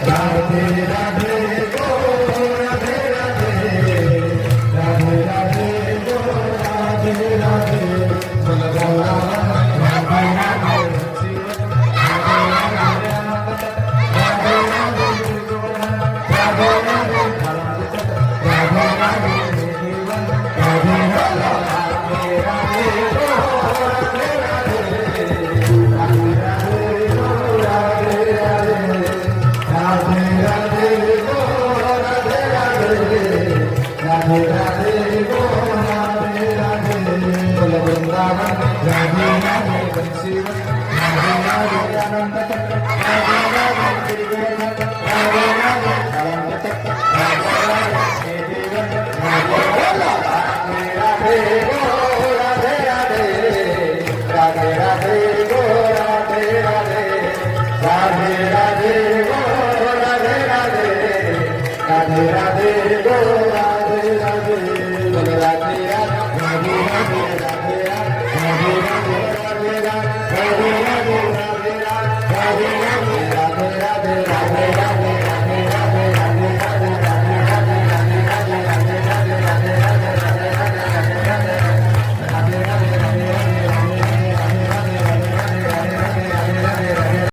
রাধে রাধে গো রাধে রাধে রাধে রাধে গো রাধে রাধে বলো গৌরা রাধে রাধে राधे राधे गो राधे राधे बोलो वृंदावन राधे राधे बंसी राधे राधे आनंद तक राधे राधे गिरिवर्धन राधे राधे आनंद तक राधे राधे देवन राधे राधे गो राधे राधे राधे राधे गो राधे राधे राधे राधे गो राधे राधे राधे राधे गो राधे राधे राधे राधे